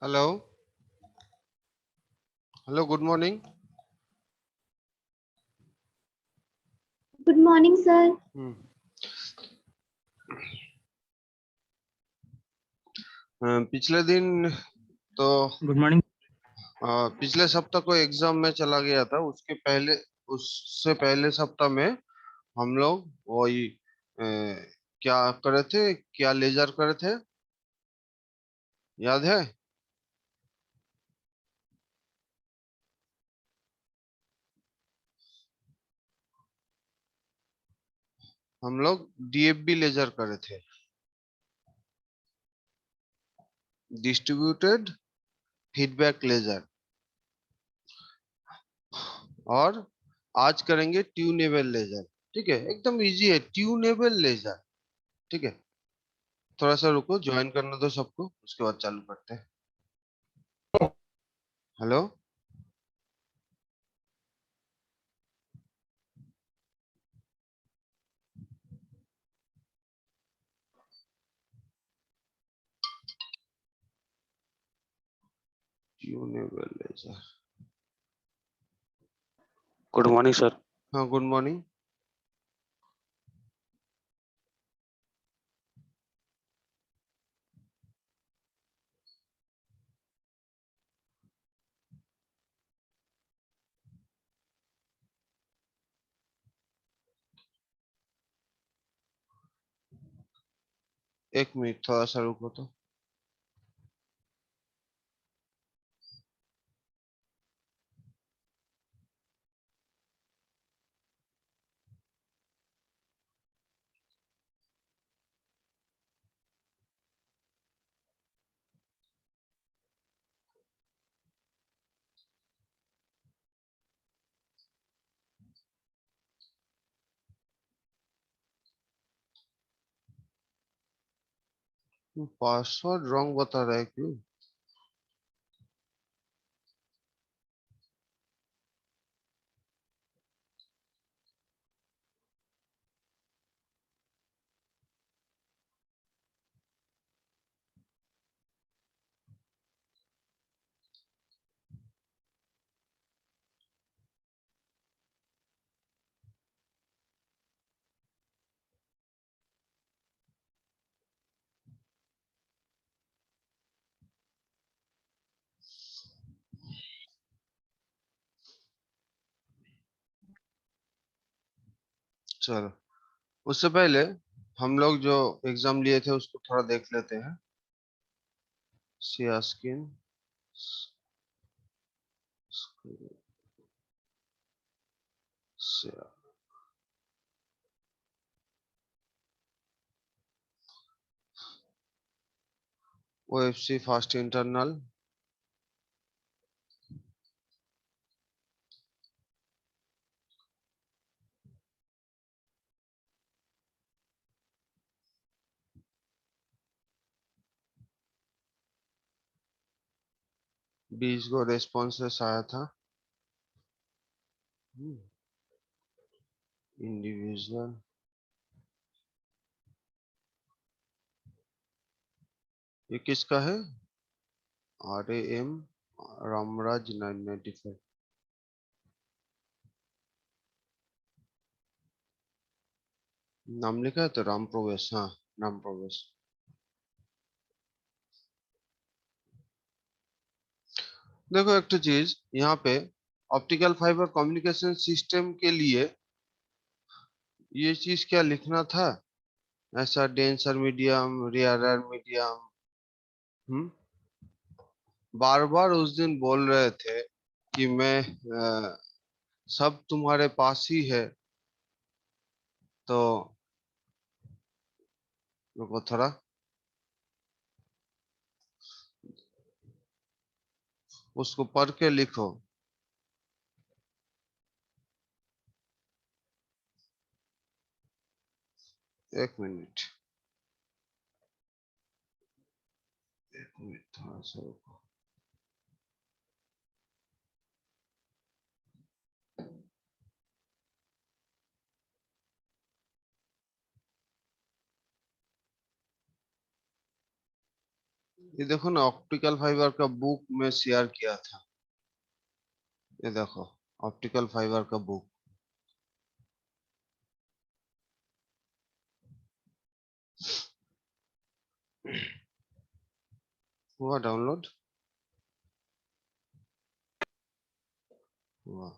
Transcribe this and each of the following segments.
Hello. Hello, good morning. Good morning sir. पिछले दिन तो गुड मॉर्निंग। पिछले सप्ताह को एग्जाम में चला गया था। उससे पहले सप्ताह में हम लोग वही क्या करे थे, क्या लेजर करे थे, याद है? हम लोग डीएफबी लेजर करे थे, डिस्ट्रीब्यूटेड फीडबैक लेजर। और आज करेंगे ट्यूनेबल लेजर। ठीक है, एकदम इजी है, ट्यूनेबल लेजर। ठीक है, थोड़ा सा रुको, ज्वाइन करने दो सबको, उसके बाद चालू करते हैं। Hello. Tunable laser. Good morning sir. हाँ, गुड मॉर्निंग। एक मिनट, थोड़ा सा रुको तो। पासवर्ड रॉन्ग बता रहा है, क्यों? चलो, उससे पहले हम लोग जो एग्जाम लिए थे उसको थोड़ा देख लेते हैं। सियास्किन ओएफसी फास्ट इंटरनल। 20 गो रेस्पॉन्सेस आया था। इंडिविजुअल। ये किसका है? RAM रामराज 995। नाम लिखा है तो राम प्रवेश, हाँ, राम प्रवेश। देखो, एक तो चीज यहाँ पे, ऑप्टिकल फाइबर कम्युनिकेशन सिस्टम के लिए ये चीज क्या लिखना था? ऐसा डेंसर मीडियम, रेयरर मीडियम। हम्म बार बार उस दिन बोल रहे थे कि मैं सब तुम्हारे पास ही है। तो रुको थोड़ा, उसको पढ़ के लिखो। एक मिनट, एक मिनट, थोड़ा सा रुको। ये देखो ना, ऑप्टिकल फाइबर का बुक में शेयर किया था। ये देखो, ऑप्टिकल फाइबर का बुक हुआ डाउनलोड, हुआ।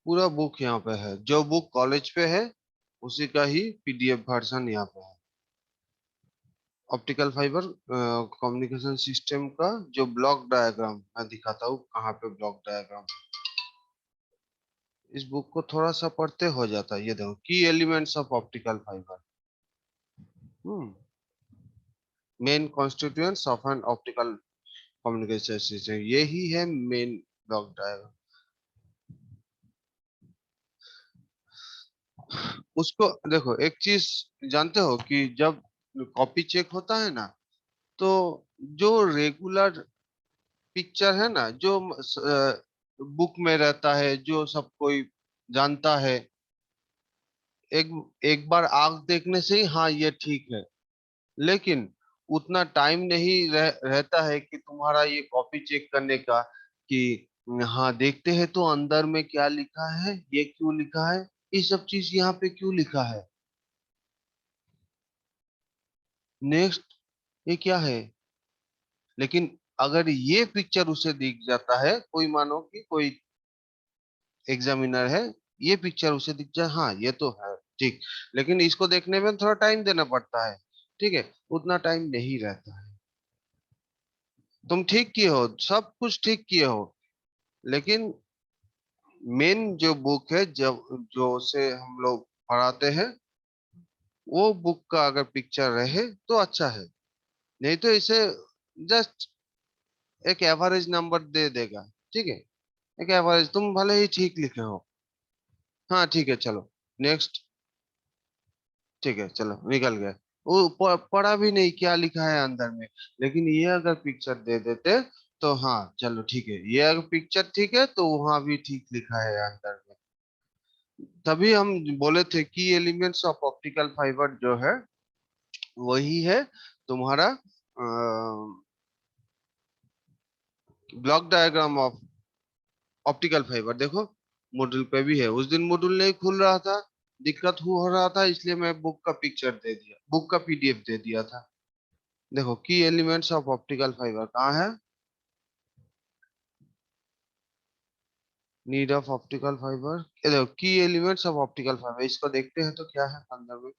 पूरा बुक यहाँ पे है, जो बुक कॉलेज पे है उसी का ही पीडीएफ वर्जन यहाँ पे है। ऑप्टिकल फाइबर कम्युनिकेशन सिस्टम का जो ब्लॉक डायग्राम मैं दिखाता हूँ, कहाँ पे ब्लॉक डायग्राम। इस बुक को थोड़ा सा पढ़ते हो जाता है। ये देखो, की elements of optical fibre, main constituents of an optical communication system, यही है मेन ब्लॉक डायग्राम। उसको देखो, एक चीज जानते हो कि जब कॉपी चेक होता है ना, तो जो रेगुलर पिक्चर है ना, जो बुक में रहता है, जो सब कोई जानता है, एक एक बार आंख देखने से ही हाँ ये ठीक है। लेकिन उतना टाइम नहीं रहता है कि तुम्हारा ये कॉपी चेक करने का, कि हाँ देखते हैं तो अंदर में क्या लिखा है, ये क्यों लिखा है, ये सब चीज यहाँ पे क्यों लिखा है, नेक्स्ट ये क्या है। लेकिन अगर ये पिक्चर उसे दिख जाता है, कोई मानो कि कोई एग्जामिनर है, ये पिक्चर उसे दिख जाए, हाँ ये तो है ठीक, लेकिन इसको देखने में थोड़ा टाइम देना पड़ता है, ठीक है, उतना टाइम नहीं रहता है। तुम ठीक किए हो, सब कुछ ठीक किए हो, लेकिन मेन जो बुक है, जब जो से हम लोग पढ़ाते हैं, वो बुक का अगर पिक्चर रहे तो अच्छा है, नहीं तो इसे जस्ट एक एवरेज नंबर दे देगा, ठीक है, एक एवरेज, तुम भले ही ठीक लिखे हो, हाँ ठीक है चलो नेक्स्ट, ठीक है चलो निकल गए। वो पढ़ा भी नहीं क्या लिखा है अंदर में, लेकिन ये अगर पिक्चर दे देते तो हाँ चलो ठीक है, ये अगर पिक्चर ठीक है तो वहां भी ठीक लिखा है अंदर में। तभी हम बोले थे कि एलिमेंट्स ऑफ ऑप्टिकल फाइबर जो है, वही है तुम्हारा block diagram of optical fibre. देखो, मॉड्यूल पे भी है, उस दिन मॉड्यूल नहीं खुल रहा था, दिक्कत हो रहा था, इसलिए मैं बुक का पिक्चर दे दिया, बुक का पीडीएफ दे दिया था। देखो, की एलिमेंट्स ऑफ ऑप्टिकल फाइबर कहाँ है, नीड ऑफ ऑप्टिकल फाइबर, ये देखो की एलिमेंट्स ऑफ ऑप्टिकल फाइबर, इसको देखते हैं तो क्या है अंदर में,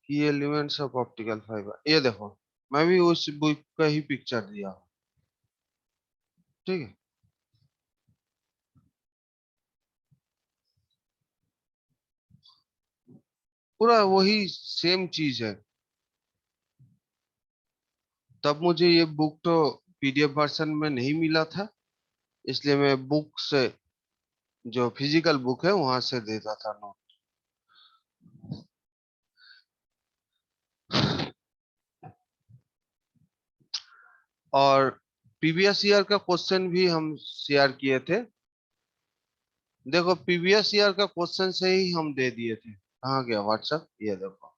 की एलिमेंट्स ऑफ ऑप्टिकल फाइबर, ये देखो, मैं भी उस बुक का ही पिक्चर दिया हूँ, ठीक है। पूरा वही सेम चीज है। तब मुझे ये बुक तो पीडीएफ वर्जन में नहीं मिला था, इसलिए मैं बुक से, जो फिजिकल बुक है वहां से देता था नोट। और प्रीवियस ईयर का क्वेश्चन भी हम शेयर किए थे। देखो, प्रीवियस ईयर का क्वेश्चन से ही हम दे दिए थे। कहाँ गया व्हाट्सएप, ये देखो,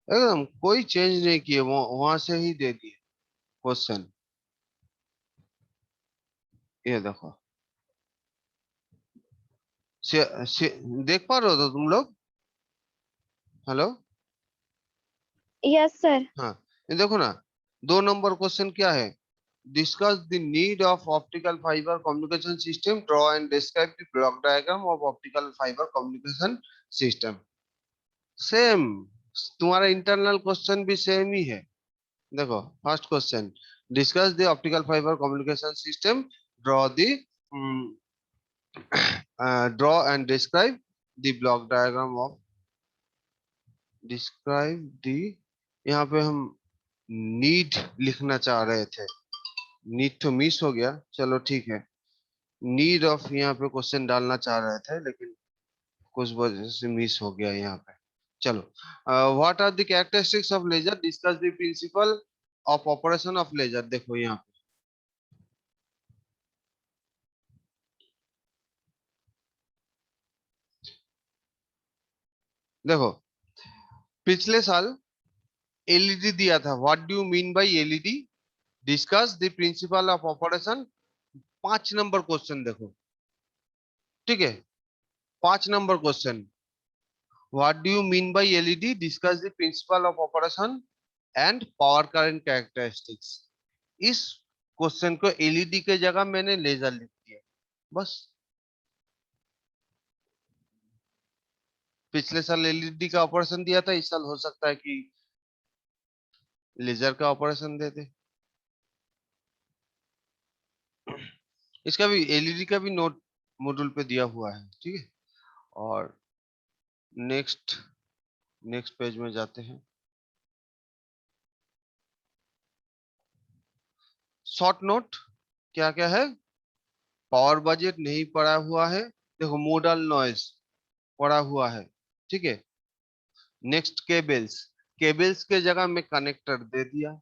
एकदम कोई चेंज नहीं किए, वहां से ही दे दिए क्वेश्चन। ये देखो, देख पा रहे हो तो तुम लोग, हेलो, Yes, sir. हाँ, ये देखो ना, 2 नंबर क्वेश्चन क्या है, discuss the need of optical fibre communication system, draw and describe the block diagram of optical fibre communication system. Same, तुम्हारा इंटरनल क्वेश्चन भी सेम ही है। देखो, first question, discuss the optical fibre communication system, draw the draw and describe the block diagram of, describe the, यहाँ पे हम need लिखना चाह रहे थे, नीड तो मिस हो गया, चलो ठीक है, नीड ऑफ यहाँ पे क्वेश्चन डालना चाह रहे थे, लेकिन कुछ वजह से मिस हो गया यहाँ पे, चलो, what are the characteristics of laser, discuss the principle of operation of laser. देखो यहाँ पे देखो, पिछले साल एलईडी दिया था, what do you mean by LED, discuss the principle of operation. 5 number question देखो, ठीक है, 5 number question, what do you mean by LED, discuss the principle of operation and power current characteristics. इस question को LED के जगह मैंने laser लिख दिया, बस। पिछले साल एलईडी का ऑपरेशन दिया था, इस साल हो सकता है कि लेजर का ऑपरेशन दे दे। इसका भी एलईडी का भी नोट मॉड्यूल पे दिया हुआ है, ठीक है। और नेक्स्ट नेक्स्ट पेज में जाते हैं। शॉर्ट नोट क्या क्या है, पावर बजट नहीं पड़ा हुआ है, देखो मोडल नॉइज पड़ा हुआ है, ठीक है। नेक्स्ट केबल्स, केबल्स के जगह में कनेक्टर दे दिया,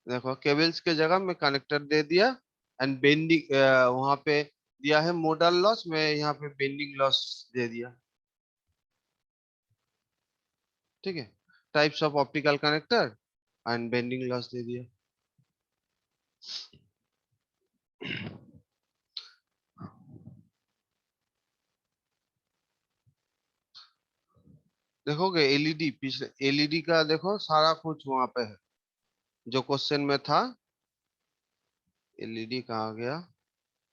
देखो केबल्स के जगह में कनेक्टर दे दिया। एंड बेंडिंग वहां पे दिया है मोडल लॉस, मैं यहाँ पे बेंडिंग लॉस दे दिया, ठीक है। Types of optical connector and bending loss दे दिया। देखोगे एलईडी, पिछले एलईडी का देखो सारा कुछ वहां पे है जो क्वेश्चन में था। एलईडी कहाँ गया,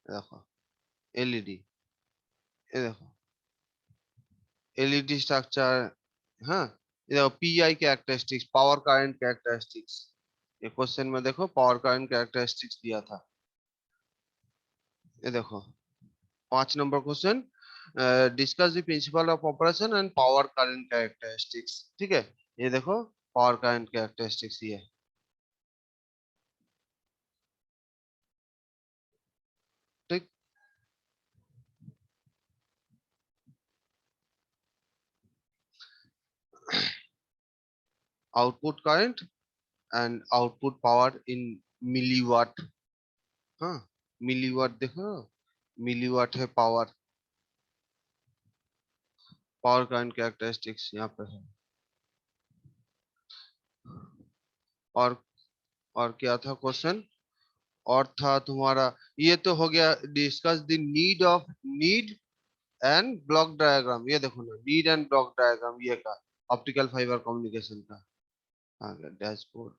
देखो एलईडी, ये देखो एलईडी स्ट्रक्चर, हाँ, ये देखो pi characteristics, power current characteristics. ये क्वेश्चन में देखो पावर करंट कैरेक्टरिस्टिक्स दिया था, ये देखो 5 number question, discuss the principle of operation and power current characteristics, ठीक है। ये देखो पावर करंट कैरेक्टरिस्टिक्स ये, ठीक। Output current and output power in milliwatt, हाँ, मिलीवाट देखो, मिलीवाट है पावर, पावर करंट कैरेक्टरिस्टिक्स यहाँ पे है। और और क्या था क्वेश्चन, और था तुम्हारा, ये तो हो गया, discuss the need and block diagram. ये देखो ना, नीड एंड ब्लॉक डायग्राम ये का ऑप्टिकल फाइबर कम्युनिकेशन का आ गया डैशबोर्ड,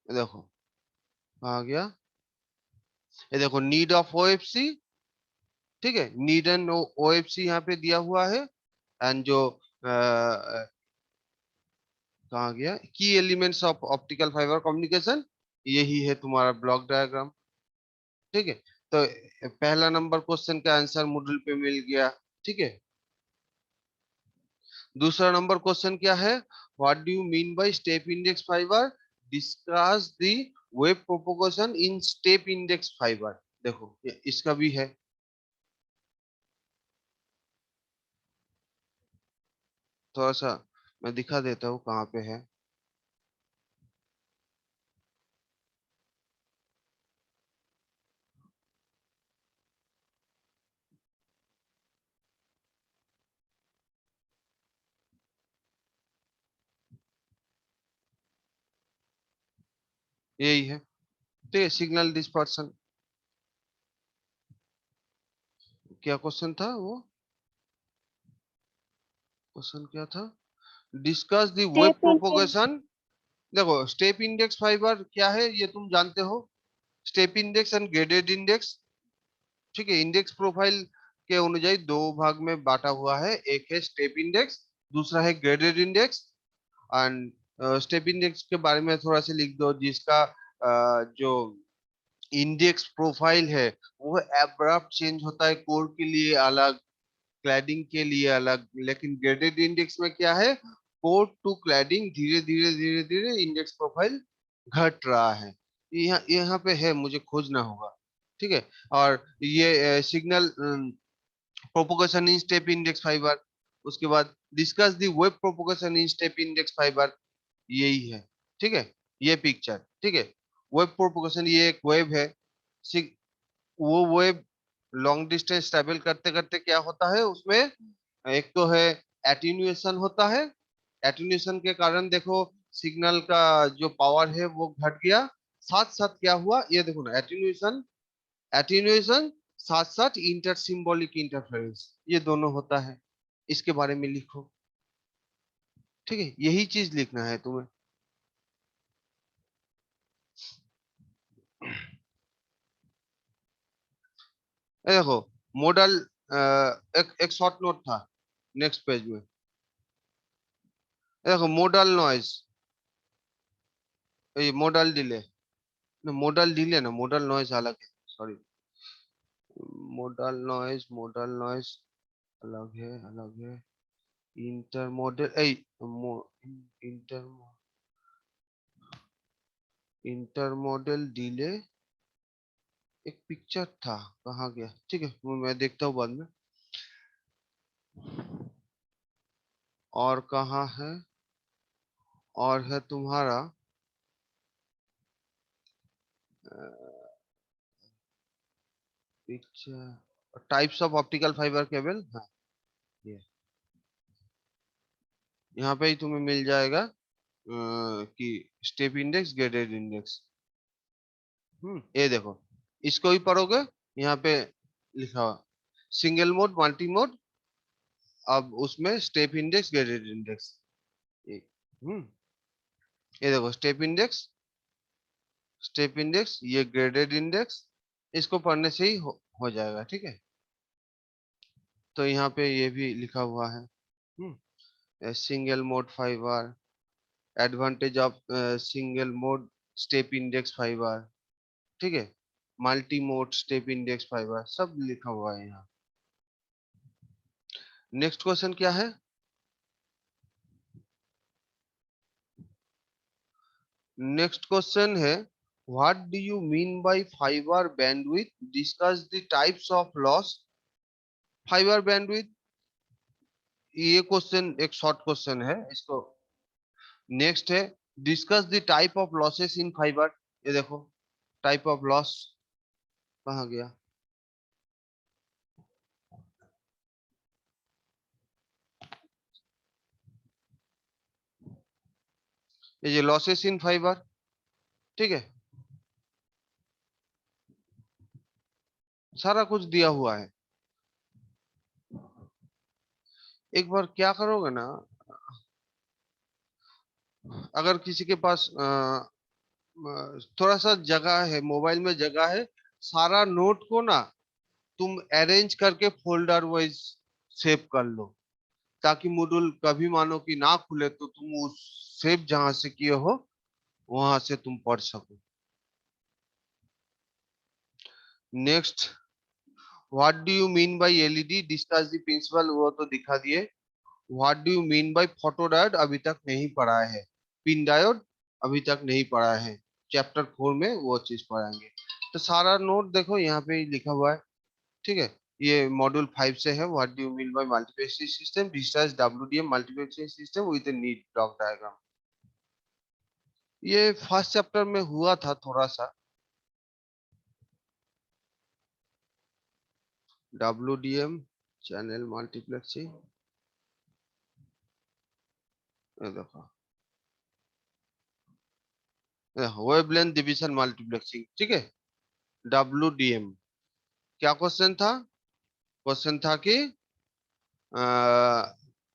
ये देखो आ गया, ये देखो नीड ऑफ ओएफसी, ठीक है, नीड एंड ओएफसी यहाँ पे दिया हुआ है। एंड जो कहाँ गया, की elements of optical fibre communication, यही है तुम्हारा ब्लॉक डायग्राम, ठीक है। तो पहला नंबर क्वेश्चन का आंसर मॉड्यूल पे मिल गया, ठीक है। दूसरा नंबर क्वेश्चन क्या है, what do you mean by step index fibre, discuss the wave propagation in step index fibre. देखो इसका भी है, थोड़ा सा मैं दिखा देता हूँ कहाँ पे है। यही है, ठीक है, सिग्नल डिस्पर्सन। क्या क्वेश्चन था वो, क्वेश्चन क्या था, discuss the web Step into propagation. देखो स्टेप इंडेक्स फाइबर क्या है ये तुम जानते हो, step index and graded index, ठीक है। इंडेक्स प्रोफाइल के अनुଯାयी दो भाग में बांटा हुआ है, एक है स्टेप इंडेक्स, दूसरा है graded index. And step index के बारे में थोड़ा सा लिख दो, जिसका जो इंडेक्स प्रोफाइल है वो एब्रप्ट चेंज होता है, कोर के लिए अलग, क्लैडिंग के लिए अलग। लेकिन ग्रेडेड इंडेक्स में क्या है, कोर टू क्लैडिंग धीरे धीरे धीरे धीरे इंडेक्स प्रोफाइल घट रहा है। यहाँ यहाँ पे है, मुझे खोजना होगा, ठीक है। और ये signal propagation in step index fibre, उसके बाद discuss the web propagation in step index fibre, यही है। ठीक है, ये पिक्चर, ठीक है। वेब प्रोपगेशन, ये एक वेब है। वो वेब लॉन्ग डिस्टेंस ट्रेवल करते करते क्या होता है उसमें, एक तो है एटीन्यूएशन होता है। एटीन्यूएशन के कारण देखो सिग्नल का जो पावर है वो घट गया। साथ साथ क्या हुआ ये देखो ना, एटीन्यूएशन, एटीन्यूएशन साथ साथ इंटर सिंबॉलिक इंटरफेरेंस, ये दोनों होता है। इसके बारे में लिखो, ठीक है, यही चीज लिखना है तुम्हें। ये देखो मॉडल, एक एक शॉर्ट नोट था नेक्स्ट पेज में। ये देखो मॉडल नॉइज, ये मॉडल डिले, मॉडल डिले ना, मॉडल नॉइज अलग है, सॉरी। मॉडल नॉइज अलग है, अलग है। Inter model inter inter model delay, एक पिक्चर था, कहाँ गया, ठीक है वो मैं देखता हूँ बाद में। और कहाँ है, और है तुम्हारा picture, types of optical fibre cable, हाँ ये यहाँ पे ही तुम्हें मिल जाएगा कि स्टेप इंडेक्स, ग्रेडेड इंडेक्स। ये देखो, इसको ही पढ़ोगे, यहाँ पे लिखा हुआ सिंगल मोड, मल्टी मोड, अब उसमें स्टेप इंडेक्स, ग्रेडेड इंडेक्स। ये हम्म ये देखो स्टेप इंडेक्स, स्टेप इंडेक्स, ये ग्रेडेड इंडेक्स, इसको पढ़ने से ही हो जाएगा, ठीक है। तो यहाँ पे ये भी लिखा हुआ है, single mode fibre, advantage of single mode step index fibre, ठीक है, multi mode step index fibre, सब लिखा हुआ है यहाँ। नेक्स्ट क्वेश्चन क्या है, नेक्स्ट क्वेश्चन है what do you mean bye fibre bandwidth, discuss the types of loss. Fibre bandwidth, ये क्वेश्चन एक शॉर्ट क्वेश्चन है इसको। नेक्स्ट है discuss the type of losses in fibre, ये देखो टाइप ऑफ लॉस कहाँ गया, ये लॉसेस इन फाइबर, ठीक है, सारा कुछ दिया हुआ है। एक बार क्या करोगे ना, अगर किसी के पास थोड़ा सा जगह है, मोबाइल में जगह है, सारा नोट को ना तुम अरेंज करके फोल्डर वाइज सेव कर लो, ताकि मॉड्यूल कभी मानो कि ना खुले तो तुम उस सेव जहां से किए हो वहां से तुम पढ़ सको। Next, what do you mean by LED, discuss the principle, वो तो दिखा दिए। What do you mean by photodiode, अभी तक नहीं पढ़ा है। पिन डायोड अभी तक नहीं पढ़ा है, चैप्टर 4 में वो चीज पढ़ाएंगे। तो सारा नोट देखो यहाँ पे लिखा हुआ है, ठीक है। ये मॉड्यूल 5 से है, what do you mean by multiplexing system, discuss WDM multiplexing system with a neat block diagram. ये फर्स्ट चैप्टर में हुआ था थोड़ा सा, डब्ल्यूडीएम चैनल मल्टीप्लेक्सिंग, ये देखो वेवलेंथ डिवीजन मल्टीप्लेक्सिंग, ठीक है, डब्ल्यूडीएम। क्या क्वेश्चन था, क्वेश्चन था कि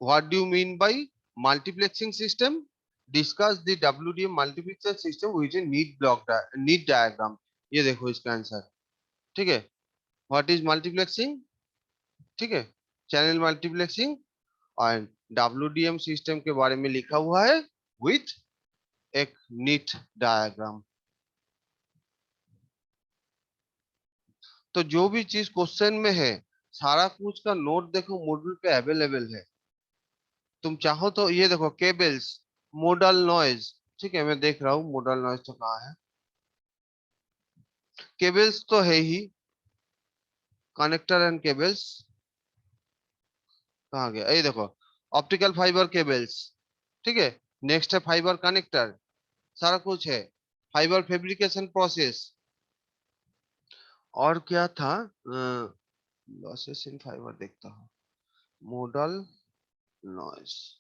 what do you mean by multiplexing system, discuss the WDM multiplexer system with a neat diagram. ये देखो इसका आंसर, ठीक है। व्हाट इज मल्टीप्लेक्सिंग, ठीक है, चैनल मल्टीप्लेक्सिंग, और डब्ल्यूडीएम सिस्टम के बारे में लिखा हुआ है विथ एक नीट डायग्राम। तो जो भी चीज क्वेश्चन में है सारा कुछ का नोट देखो मॉड्यूल पे अवेलेबल है। तुम चाहो तो ये देखो केबल्स, मोडल नॉइज, ठीक है, मैं देख रहा हूँ मोडल नॉइज तो कहाँ है। केबल्स तो है ही, कनेक्टर एंड केबल्स, कहाँ गया, ये देखो, ऑप्टिकल फाइबर केबल्स, ठीक है। नेक्स्ट है फाइबर कनेक्टर, सारा कुछ है। फाइबर फेब्रिकेशन प्रोसेस, और क्या था, लॉसेस इन फाइबर देखता हूँ, मोडल नॉइस।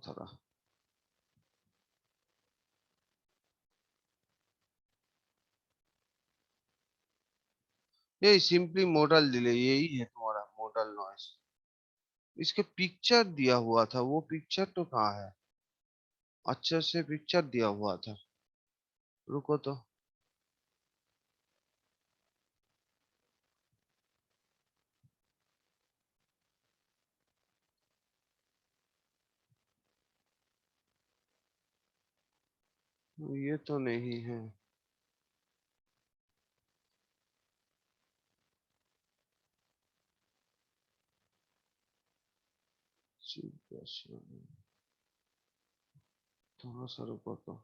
थोड़ा ये सिंपली मॉडल डिले, यही है तुम्हारा मॉडल नॉइस। इसके पिक्चर दिया हुआ था, वो पिक्चर तो कहाँ है, अच्छे से पिक्चर दिया हुआ था, रुको तो। ये तो नहीं है। थोड़ा सा रुको तो।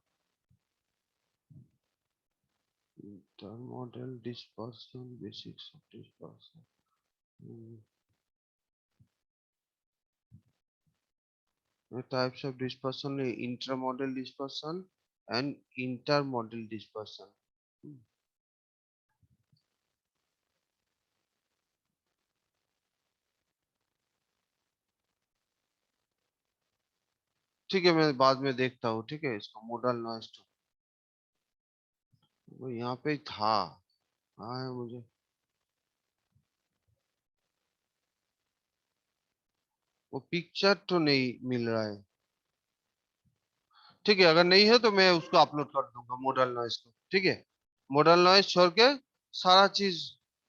Intermodal dispersion, basics of dispersion, types of dispersion, intermodal dispersion and intermodal dispersion। ठीक है, मैं बाद में देखता हूँ, ठीक है, इसका मॉडल नॉइस तो वो यहाँ पे ही था। हाँ है मुझे, वो पिक्चर तो नहीं मिल रहा है। ठीक है, अगर नहीं है तो मैं उसको अपलोड कर दूंगा मॉडल नॉइस को, ठीक है। मॉडल नॉइस छोड़ के सारा चीज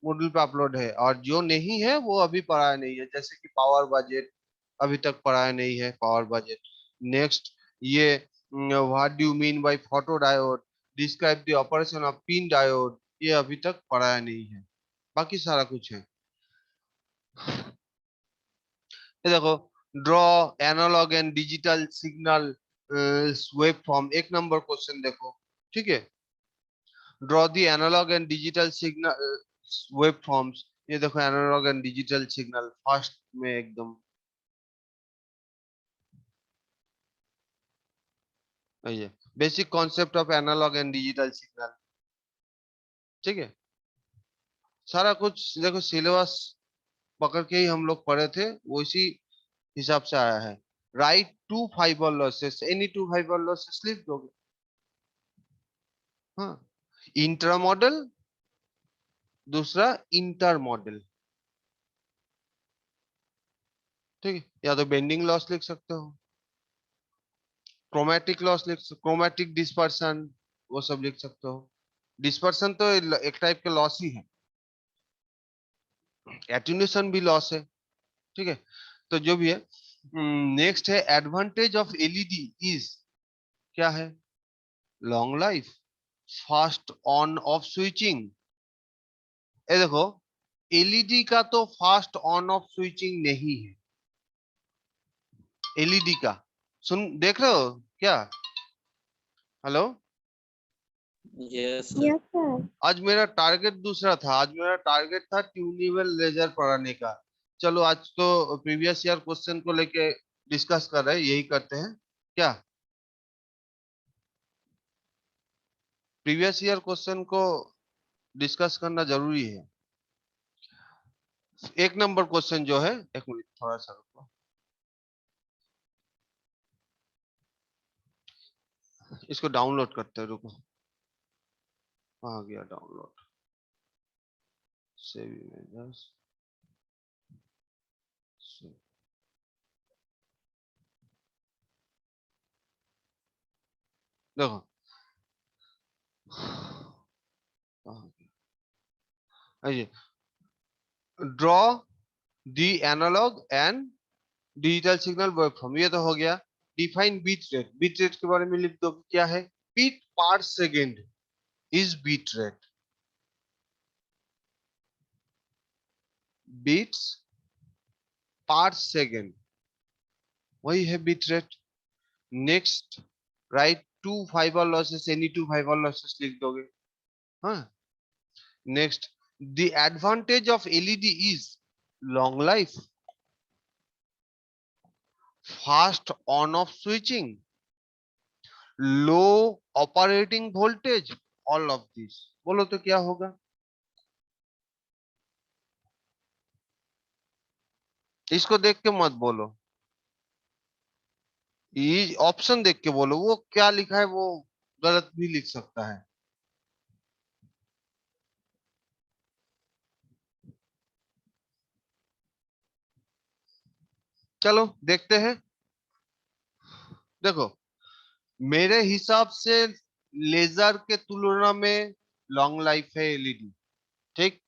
मॉडल पे अपलोड है, और जो नहीं है वो अभी पढ़ाया नहीं है, जैसे कि पावर बजट अभी तक पढ़ाया नहीं है, पावर बजट। नेक्स्ट, ये what do you mean by photo diode, describe the operation of pin diode, ये अभी तक पढ़ाया नहीं है, बाकी सारा कुछ है। ये देखो, draw analogue and digital signal waveform, एक नंबर क्वेश्चन देखो, ठीक है। Draw the analogue and digital signal waveforms, ये देखो analogue and digital signal first में एकदम, ये basic concept of analogue and digital signal, ठीक है। सारा कुछ देखो, सिलेबस पकड़ के ही हम लोग पढ़े थे, वो इसी हिसाब से आया है। Write two fibre losses, any two fibre losses लिख दोगे। हाँ, इंट्रा मॉडल, दूसरा इंटर मॉडल, ठीक है। या तो बेंडिंग लॉस लिख सकते हो, क्रोमेटिक लॉस लिख, क्रोमेटिक डिस्पर्सन, वो सब लिख सकते हो। डिस्पर्सन तो एक टाइप के लॉस ही है, एटेन्यूएशन भी लॉस है, ठीक है। तो जो भी है, नेक्स्ट है एडवांटेज ऑफ एलईडी इज, क्या है, long life, fast on off switching. ये देखो, एलईडी का तो फास्ट ऑन ऑफ स्विचिंग नहीं है, एलईडी का, सुन देख रहे हो क्या, hello. Yes sir. Yes, sir. आज मेरा टारगेट दूसरा था, आज मेरा टारगेट था ट्यूनेबल लेजर पढ़ाने का। चलो आज तो प्रीवियस ईयर क्वेश्चन को लेके डिस्कस कर रहे हैं, यही करते हैं क्या, प्रीवियस ईयर क्वेश्चन को डिस्कस करना जरूरी है। एक नंबर क्वेश्चन जो है, एक मिनट थोड़ा सा रुको, इसको डाउनलोड करते हैं, रुको, आ गया डाउनलोड, सेव इमेजेस, देखो, draw the analogue and digital signal waveform, ये तो हो गया। Define bit rate, bit rate के बारे में लिख दो, क्या है, bit per second is bit rate, bits per second, वही है bit rate. Next, write two fibre losses, any two fibre losses लिख दोगे। हाँ। Next, the advantage of LED is long life, fast on off switching, low operating voltage, all of this. बोलो तो क्या होगा? इसको देख के मत बोलो, ये ऑप्शन देख के बोलो। वो क्या लिखा है वो गलत भी लिख सकता है। चलो देखते हैं। देखो, मेरे हिसाब से लेजर के तुलना में लॉन्ग लाइफ है एलईडी। ठीक।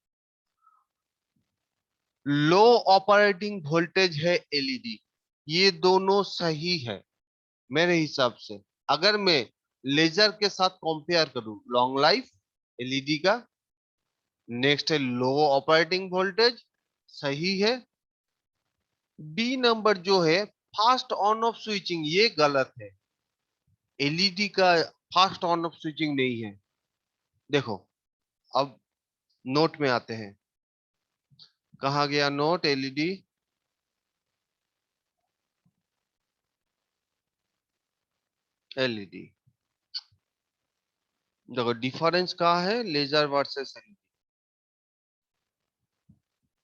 लो ऑपरेटिंग वोल्टेज है एलईडी। ये दोनों सही है मेरे हिसाब से। अगर मैं लेजर के साथ कंपेयर करूं, लॉन्ग लाइफ एलईडी का, नेक्स्ट है लो ऑपरेटिंग वोल्टेज, सही है। बी नंबर जो है फास्ट ऑन ऑफ स्विचिंग, ये गलत है। एलईडी का फास्ट ऑन ऑफ स्विचिंग नहीं है। देखो, अब नोट में आते हैं। कहा गया नोट? LED, LED. देखो डिफरेंस कहा है laser versus LED.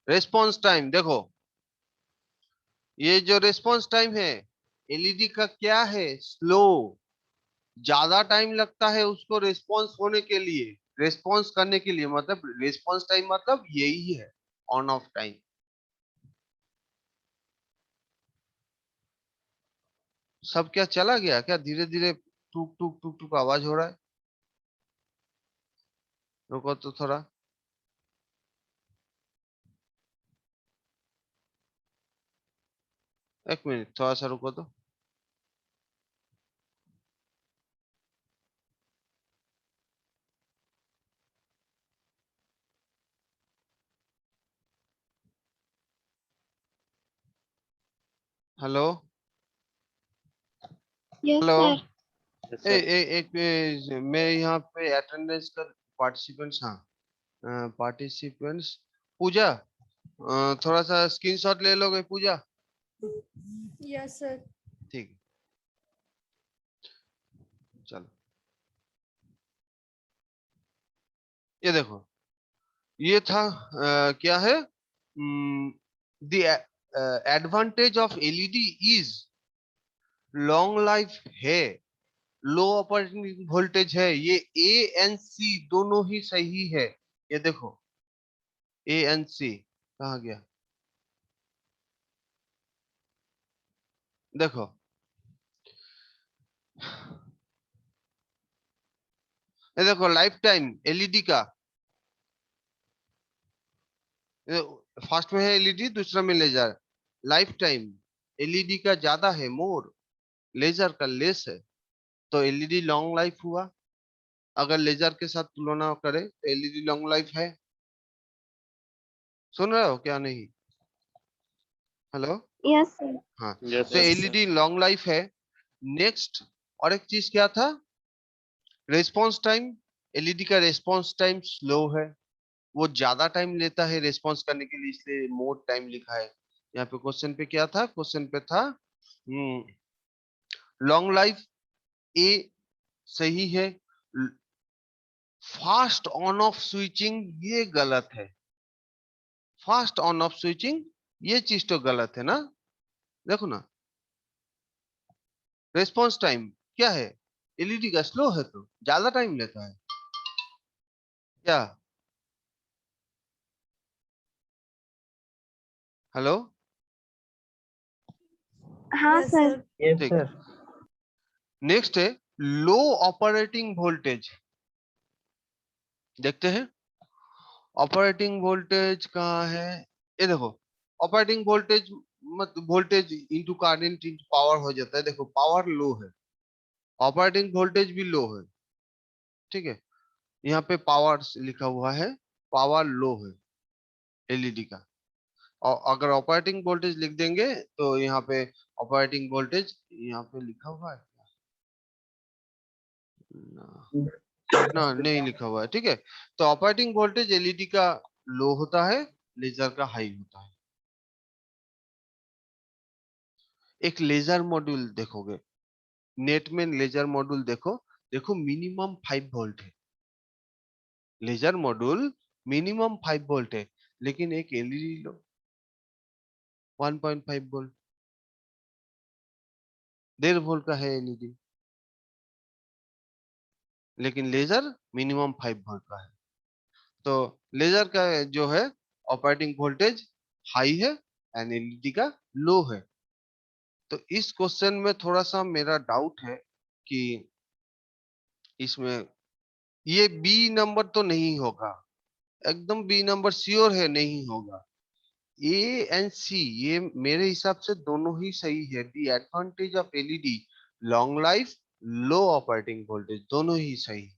Response time देखो, ये जो रेस्पॉन्स टाइम है एलईडी का क्या है? स्लो। ज्यादा टाइम लगता है उसको रेस्पॉन्स होने के लिए, रेस्पॉन्स करने के लिए। मतलब रेस्पॉन्स टाइम मतलब यही है, ऑन ऑफ टाइम। सब क्या चला गया क्या? धीरे धीरे टूक टूक टूक टूक आवाज हो रहा है। रुको तो थोड़ा। एक मिनट, थोड़ा सा रुको तो। Hello. Yes, hello. sir. Yes, ए, sir. ए, एक मैं यहाँ पे अटेंडेंस कर पार्टिसिपेंट्स, हाँ पार्टिसिपेंट्स। पूजा, थोड़ा सा स्क्रीनशॉट ले लोगे पूजा? Yes, sir. ठीक है, चलो। ये देखो, ये था क्या है? The advantage of LED is long life है, लो ऑपरेटिंग वोल्टेज है। ये ए एंड सी दोनों ही सही है। ये देखो, ए एंड सी कहा गया? देखो, ये देखो लाइफ टाइम एलईडी का, फर्स्ट में है एलईडी, दूसरा में लेजर। लाइफ टाइम एलईडी का ज्यादा है, मोर, लेजर का लेस है। तो एलईडी लॉन्ग लाइफ हुआ। अगर लेजर के साथ तुलना करें तो एलईडी लॉन्ग लाइफ है। सुन रहे हो क्या? नहीं? हेलो। Yes, sir. हाँ, Yes, तो sir. Yes. LED long life है। नेक्स्ट, और एक चीज क्या था? Response time. एलईडी का रेस्पॉन्स टाइम स्लो है, वो ज्यादा टाइम लेता है रेस्पॉन्स करने के लिए, इसलिए मोर टाइम लिखा है। यहाँ पे क्वेश्चन पे क्या था? क्वेश्चन पे था लॉन्ग लाइफ, ए सही है। फास्ट ऑन ऑफ स्विचिंग ये गलत है। फास्ट ऑन ऑफ स्विचिंग ये चीज तो गलत है ना। देखो ना, रेस्पॉन्स टाइम क्या है? एलईडी का स्लो है तो ज्यादा टाइम लेता है क्या? हेलो। हाँ, Yes, sir. sir. Yes, ठीक। sir. नेक्स्ट है लो ऑपरेटिंग वोल्टेज। देखते हैं ऑपरेटिंग वोल्टेज कहाँ है। ये देखो, ऑपरेटिंग वोल्टेज मत voltage into current into power हो जाता है। देखो पावर लो है, ऑपरेटिंग वोल्टेज भी लो है। ठीक है, यहाँ पे पावर लिखा हुआ है, पावर लो है एलईडी का। और अगर ऑपरेटिंग वोल्टेज लिख देंगे तो यहाँ पे ऑपरेटिंग वोल्टेज यहाँ पे लिखा हुआ है क्या? ना नहीं लिखा हुआ है, ठीक है। तो ऑपरेटिंग वोल्टेज एलईडी का लो होता है, लेजर का हाई होता है। एक लेजर मॉड्यूल देखोगे, नेट में लेजर मॉड्यूल देखो, देखो मिनिमम 5 वोल्ट है। लेजर मॉड्यूल मिनिमम 5 वोल्ट है, लेकिन एक एलईडी लो 1.5 वोल्ट, 1.5 वोल्ट का है एलईडी, लेकिन लेजर मिनिमम 5 वोल्ट का है। तो लेजर का जो है ऑपरेटिंग वोल्टेज हाई है एंड एलईडी का लो है। तो इस क्वेश्चन में थोड़ा सा मेरा डाउट है कि इसमें ये बी नंबर तो नहीं होगा, एकदम बी नंबर श्योर है नहीं होगा। ए एंड सी ये मेरे हिसाब से दोनों ही सही है। दी advantage of LED long life, low operating voltage, दोनों ही सही।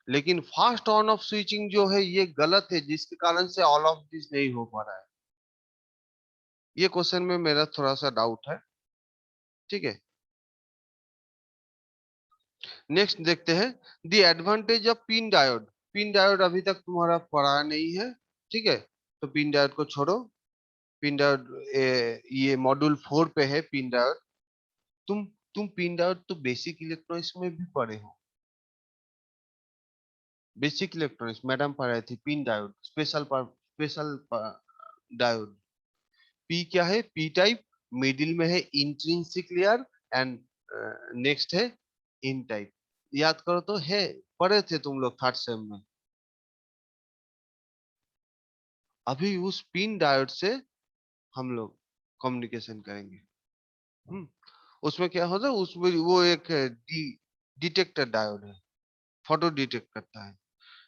लेकिन फास्ट ऑन ऑफ स्विचिंग जो है ये गलत है, जिसके कारण से ऑल ऑफ दिस नहीं हो पा रहा है। ये क्वेश्चन में मेरा थोड़ा सा डाउट है, ठीक है। नेक्स्ट देखते हैं, the advantage of pin diode. Pin diode अभी तक तुम्हारा पढ़ा नहीं है, ठीक है, तो पिन डायोड को छोड़ो। पिन डायोड ये मॉड्यूल 4 पे है पिन डायोड। तुम तुम पिन डायोड तो बेसिक इलेक्ट्रॉनिक्स में भी पढ़े हो। बेसिक इलेक्ट्रॉनिक्स मैडम पढ़ाई थी pin diode, special diode. P क्या है? पी टाइप, मिडिल में है इंट्रिंसिक लेयर एंड नेक्स्ट है इन टाइप। याद करो तो, है पढ़े थे तुम लोग थर्ड सेम में। अभी उस पिन डायोड से हम लोग कम्युनिकेशन करेंगे। हम्म उसमें क्या होता है, उसमें वो एक डिटेक्टर डायोड है, फोटो डिटेक्ट करता है।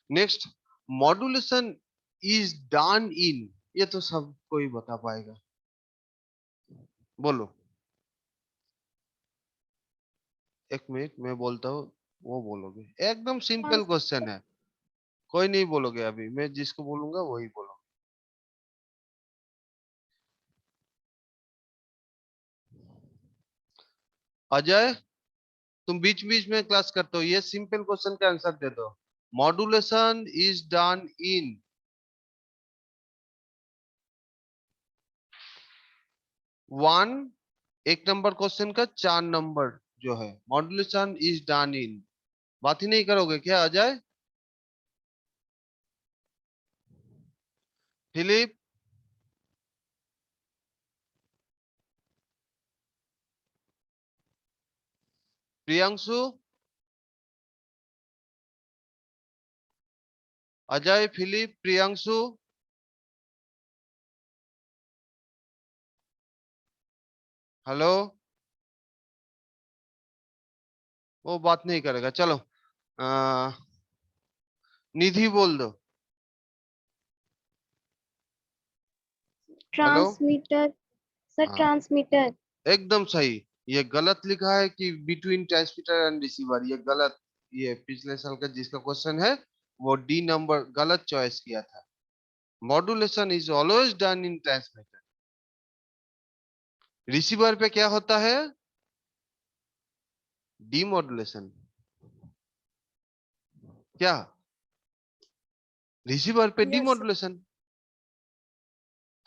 Next, modulation is done in, ये तो सब कोई बता पाएगा, बोलो। एक मिनट मैं बोलता हूँ, वो बोलोगे। एकदम सिंपल क्वेश्चन है, कोई नहीं बोलोगे अभी, मैं जिसको बोलूंगा वही बोलो। अजय, तुम बीच बीच में क्लास करते हो, ये सिंपल क्वेश्चन का आंसर दे दो। Modulation is done in one, एक नंबर क्वेश्चन का 4 नंबर जो है, मॉड्यूलेशन इज डन इन। बात ही नहीं करोगे क्या Ajay? Philip, Priyanshu, Ajay, Philip, Priyanshu, hello. वो बात नहीं करेगा, चलो। आ, निधि बोल दो। हेलो। ट्रांसमीटर सर, हाँ, ट्रांसमीटर। एकदम सही। ये गलत लिखा है कि बिटवीन ट्रांसमीटर एंड रिसीवर, ये गलत। ये पिछले साल का जिसका क्वेश्चन है वो डी नंबर गलत चॉइस किया था। Modulation is always done in transmitter. Receiver पे क्या होता है? डीमॉड्यूलेशन। क्या? रिसीवर पे yes sir. Demodulation.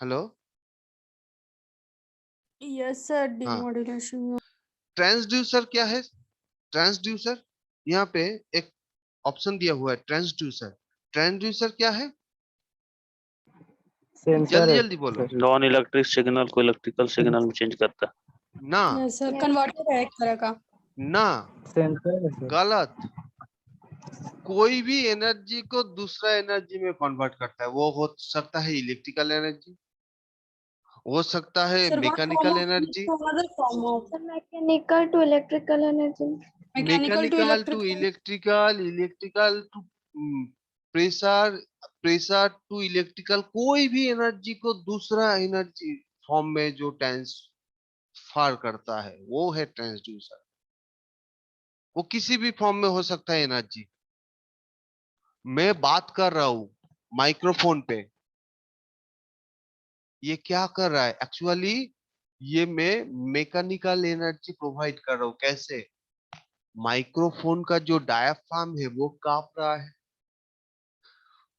Hello. Yes sir, हाँ, डिमोड्यूलेशन। ट्रांसड्यूसर क्या है? ट्रांसड्यूसर, यहाँ पे एक ऑप्शन दिया हुआ है ट्रांसड्यूसर। ट्रांसड्यूसर क्या है? सेंसर जल्दी है जल्दी बोलो सर। नॉन इलेक्ट्रिक सिग्नल को इलेक्ट्रिकल सिग्नल में चेंज करता है। ना। यस सर, कन्वर्टर है एक तरह का। ना, सेंसर है सर। गलत। कोई भी एनर्जी को दूसरा एनर्जी में कन्वर्ट करता है, वो हो सकता है इलेक्ट्रिकल एनर्जी, हो सकता है sir, one form mechanical of energy, to another form of sir mechanical to electrical energy. Mechanical to mechanical to electrical. Electrical, electrical to pressure, pressure to electrical. कोई भी एनर्जी को दूसरा एनर्जी फॉर्म में जो transfer करता है वो है ट्रांसड्यूसर। वो किसी भी फॉर्म में हो सकता है एनर्जी। मैं बात कर रहा हूं माइक्रोफोन पे, ये क्या कर रहा है एक्चुअली? ये मैं मैकेनिकल एनर्जी प्रोवाइड कर रहा हूँ। कैसे? माइक्रोफोन का जो डायाफ्राम है वो कांप रहा है,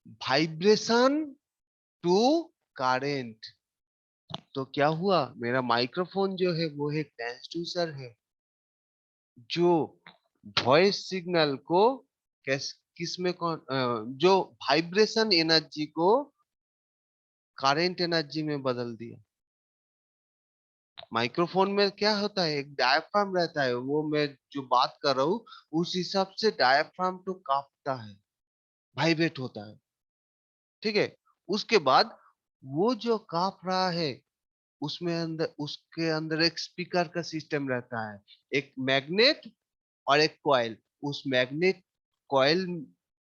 वाइब्रेशन टू करंट। तो क्या हुआ, मेरा माइक्रोफोन जो है वो एक ट्रांसड्यूसर है जो वॉइस सिग्नल को किस में जो वाइब्रेशन एनर्जी को करंट एनर्जी में बदल दिया। माइक्रोफोन में क्या होता है, एक डायफ्राम रहता है, वो मैं जो बात कर रहा हूँ उस हिसाब से डायफ्राम तो कांपता है, वाइब्रेट होता है। ठीक है, उसके बाद वो जो कांप रहा है उसमें अंदर, उसके अंदर एक स्पीकर का सिस्टम रहता है, एक मैग्नेट और एक कॉइल। उस मैग्नेट कॉइल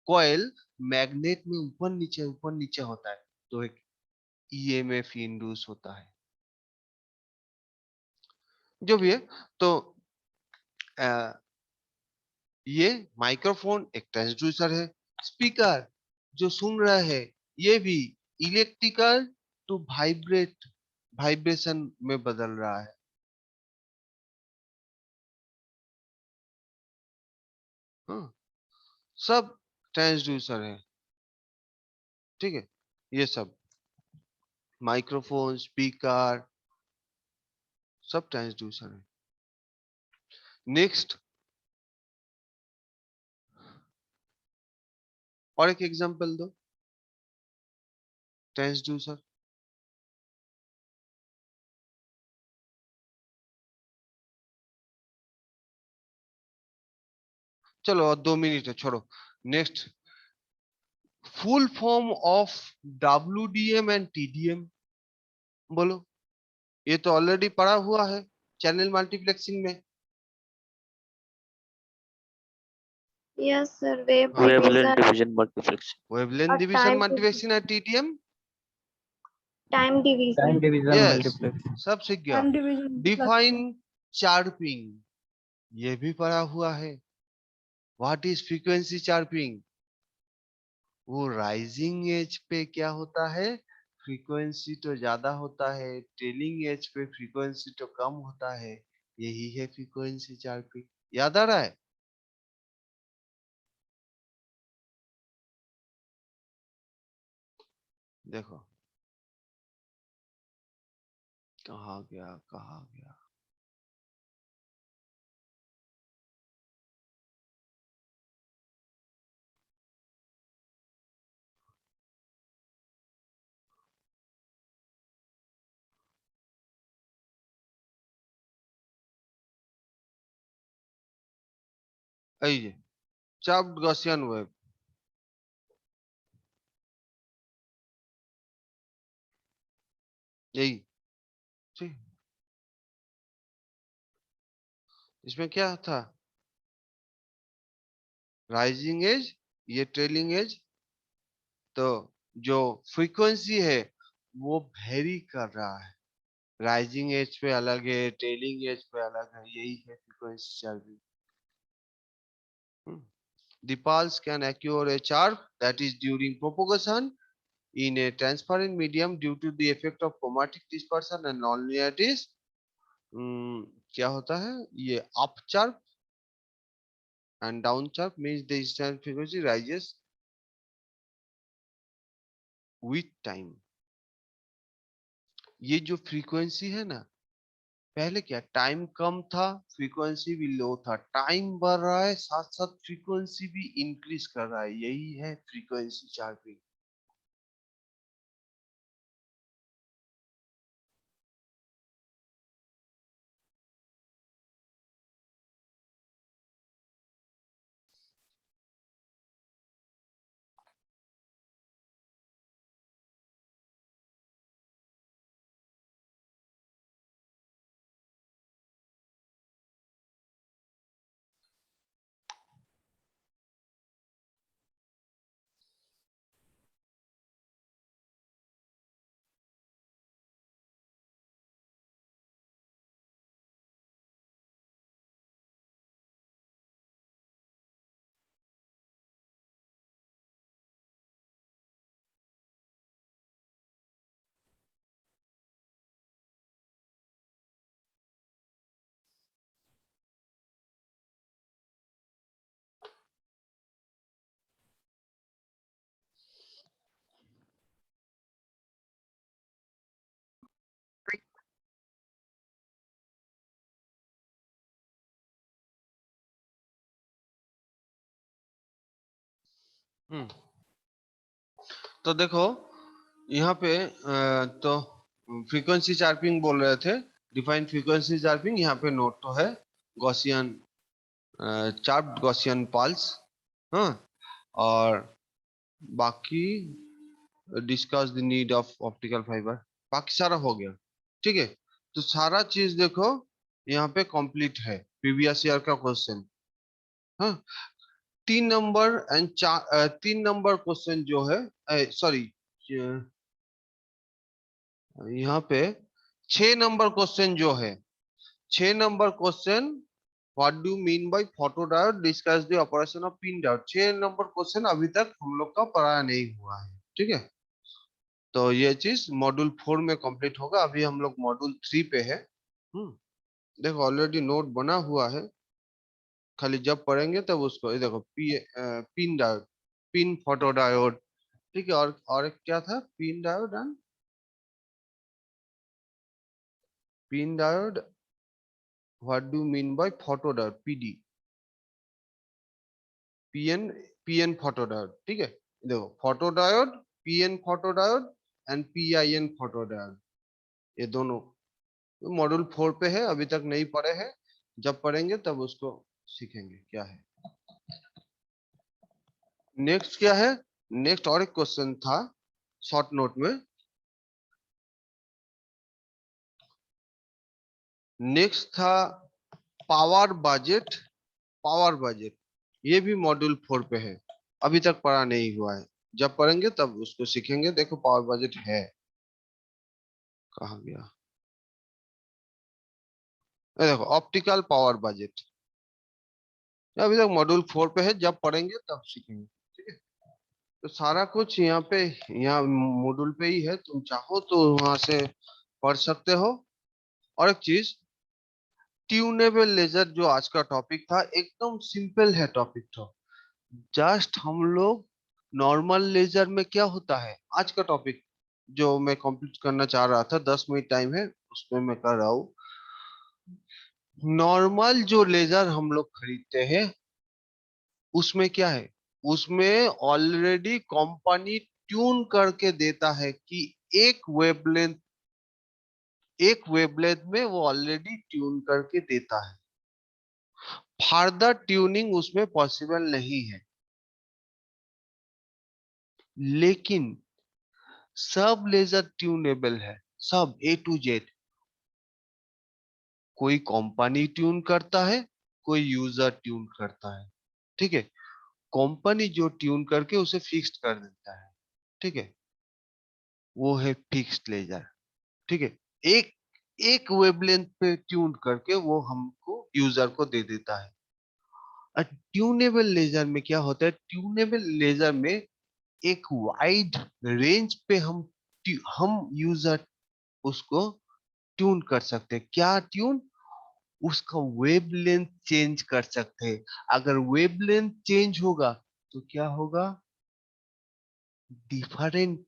कॉइल मैग्नेट में ऊपर नीचे होता है, तो एक ईएमएफ इंड्यूस होता है। जो भी है, तो ये माइक्रोफोन एक ट्रांसड्यूसर है। स्पीकर जो सुन रहा है ये भी इलेक्ट्रिकल टू वाइब्रेशन में बदल रहा है। हाँ, सब ट्रांसड्यूसर है। ठीक है, ये सब माइक्रोफोन, स्पीकर, सब ट्रांसड्यूसर है। नेक्स्ट, और एक एग्जांपल दो ट्रांसड्यूसर। चलो और 2 मिनट है, छोड़ो। Next, full form of WDM and TDM बोलो। ये तो ऑलरेडी पढ़ा हुआ है चैनल मल्टीप्लेक्सिंग में। Yes, sir. Wave हाँ, wavelength division division multiplexing. Wavelength or division multiplexing है TDM. time time division. Division yes, multiplex. सब सीख गया। टाइम डिवीजन डिफाइन चार्पिंग, ये भी पढ़ा हुआ है। What is frequency chirping? वो राइजिंग एज पे क्या होता है, फ्रीक्वेंसी तो ज्यादा होता है, ट्रेलिंग एज पे फ्रीक्वेंसी तो कम होता है। यही है फ्रीक्वेंसी चार्पिंग। याद आ रहा है? देखो कहा गया, कहा गया। आइए, चार्प्ड गॉसियन वेव। यही, ठीक। इसमें क्या था, राइजिंग एज, ये ट्रेलिंग एज। तो जो फ्रीक्वेंसी है वो वेरी कर रहा है, राइजिंग एज पे अलग है, ट्रेलिंग एज पे अलग है। यही है frequency चार्पिंग। The pulse can occur a chirp that is during propagation in a transparent medium due to the effect of chromatic dispersion and nonlinearities. क्या होता है ये, up चार्प and down chirp means the instant frequency rises with time। ये जो frequency है ना, पहले क्या टाइम कम था, फ्रीक्वेंसी भी लो था, टाइम बढ़ रहा है साथ साथ फ्रीक्वेंसी भी इंक्रीज कर रहा है। यही है फ्रीक्वेंसी चार्पिंग। तो देखो यहाँ पे तो फ्रीक्वेंसी चार्पिंग बोल रहे थे, डिफाइन फ्रीक्वेंसी चार्पिंग। यहाँ पे नोट तो है गॉसियन चार्प्ड गॉसियन पल्स। हाँ, और बाकी discuss the need of optical fibre, बाकी सारा हो गया। ठीक है, तो सारा चीज देखो यहाँ पे कंप्लीट है, प्रीवियस ईयर का क्वेश्चन। हाँ, 3 नंबर एंड 3 नंबर क्वेश्चन जो है, सॉरी यहाँ पे 6 नंबर क्वेश्चन जो है, 6 number question, what do mean by photodiode, discuss the operation of pin diode. 6 number question अभी तक हम लोग का पढ़ाया नहीं हुआ है। ठीक है, तो ये चीज मॉड्यूल 4 में कंप्लीट होगा। अभी हम लोग मॉड्यूल 3 पे है। देखो ऑलरेडी नोट बना हुआ है, खाली जब पढ़ेंगे तब उसको, ये देखो पिन डायोड, पिन फोटोडायोड। ठीक है, और एक क्या था, PIN diode and PIN diode, what do mean by photodiode, PD, PN, PN photodiode. ठीक है, देखो photodiode, PN photodiode and PIN photodiode, ये दोनों मॉड्यूल 4 पे है, अभी तक नहीं पढ़े हैं। जब पढ़ेंगे तब उसको सीखेंगे क्या है। नेक्स्ट क्या है, नेक्स्ट और एक क्वेश्चन था शॉर्ट नोट में। नेक्स्ट था पावर बजट, पावर बजट, ये भी मॉड्यूल 4 पे है, अभी तक पढ़ा नहीं हुआ है। जब पढ़ेंगे तब उसको सीखेंगे। देखो पावर बजट है, कहाँ गया, ये देखो ऑप्टिकल पावर बजट, अभी तक मॉड्यूल 4 पे है, जब पढ़ेंगे तब सीखेंगे। ठीक है, तो सारा कुछ यहाँ पे, यहाँ मॉड्यूल पे ही है, तुम चाहो तो वहां से पढ़ सकते हो। और एक चीज, ट्यूनेबल लेजर जो आज का टॉपिक था, एकदम सिंपल है टॉपिक। तो जस्ट हम लोग नॉर्मल लेजर में क्या होता है, आज का टॉपिक जो मैं कंप्लीट करना चाह रहा था, 10 मिनट टाइम है उसमें मैं कर रहा हूँ। नॉर्मल जो लेजर हम लोग खरीदते हैं उसमें क्या है, उसमें ऑलरेडी कंपनी ट्यून करके देता है कि एक वेवलेंथ, एक वेवलेंथ में वो ऑलरेडी ट्यून करके देता है, फर्दर ट्यूनिंग उसमें पॉसिबल नहीं है। लेकिन सब लेजर ट्यूनेबल है, सब A to Z। कोई कंपनी ट्यून करता है, कोई यूजर ट्यून करता है। ठीक है, कंपनी जो ट्यून करके उसे फिक्स्ड कर देता है, ठीक है, वो है फिक्स्ड लेजर। ठीक है, एक एक वेवलेंथ पे ट्यून करके वो हमको यूजर को दे देता है। और ट्यूनेबल लेजर में क्या होता है, ट्यूनेबल लेजर में एक वाइड रेंज पे हम यूजर उसको ट्यून कर सकते हैं। क्या ट्यून, उसका वेवलेंथ चेंज कर सकते हैं। अगर वेवलेंथ चेंज होगा तो क्या होगा, डिफरेंट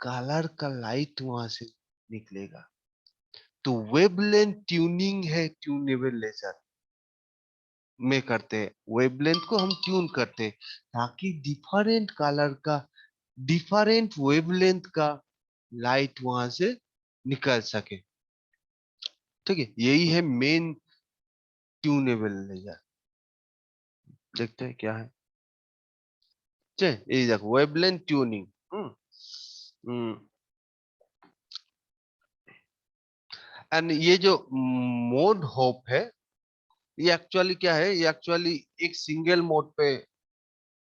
कलर का लाइट वहां से निकलेगा। तो वेवलेंथ ट्यूनिंग है ट्यूनेबल लेजर में करते हैं, वेवलेंथ को हम ट्यून करते हैं ताकि डिफरेंट कलर का, डिफरेंट वेवलेंथ का लाइट वहां से निकल सके। ठीक है, यही है मेन ट्यूनेबल लेजर। देखते हैं क्या है। चलिए ये देखो वेवलेंथ ट्यूनिंग। एंड ये जो मोड होप है, ये एक्चुअली क्या है, ये एक्चुअली एक सिंगल मोड पे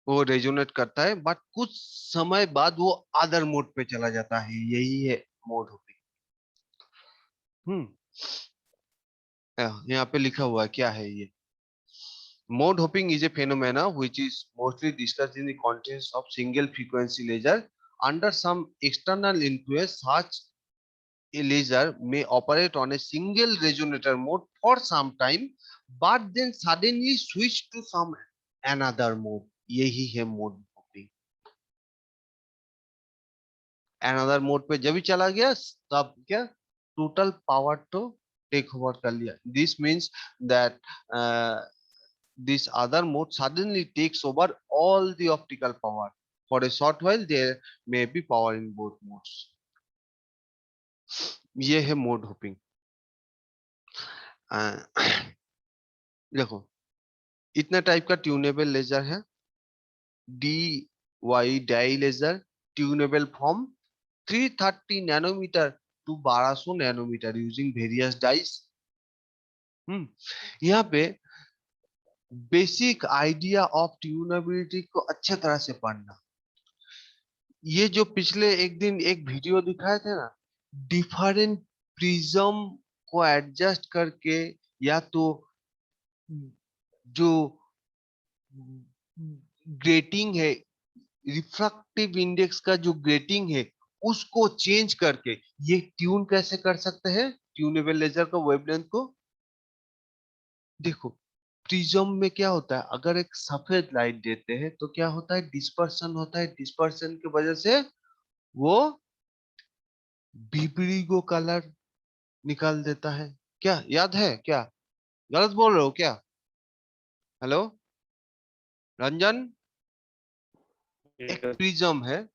वो रेजोनेट करता है, बट कुछ समय बाद वो अदर मोड पे चला जाता है, यही है मोड होपिंग। यहाँ पे लिखा हुआ है क्या है ये, mode hopping is a phenomena which is mostly discussed in the context of single frequency laser. Under some external influence, such a laser may operate on a single resonator mode for some time, but then suddenly switch to some another mode. यही है mode hopping। another mode पे जब भी चला गया तब क्या, total power तो टेक ओवर कर लिया। This means that this other mode suddenly takes over all the optical power. For a short while there may be power in both modes. ये है मोड होपिंग। देखो इतना टाइप का tunable laser है। D Y dye laser tunable from 330 nanometre to 1200 nanometre using various dyes. यहाँ पे basic idea of tunability को अच्छे तरह से पढ़ना। ये जो पिछले एक दिन एक वीडियो दिखाए थे ना, डिफरेंट प्रिज्म को एडजस्ट करके या तो जो ग्रेटिंग है, रिफ्रैक्टिव इंडेक्स का जो ग्रेटिंग है उसको चेंज करके ये ट्यून कैसे कर सकते हैं ट्यूनेबल लेजर का वेवलेंथ को। देखो प्रिज्म में क्या होता है, अगर एक सफेद लाइट देते हैं तो क्या होता है, डिस्पर्सन होता है। डिस्पर्सन की वजह से वो विबरिगो कलर निकाल देता है। क्या याद है क्या? गलत बोल रहे हो क्या? हेलो रंजन, एक प्रिज्म है,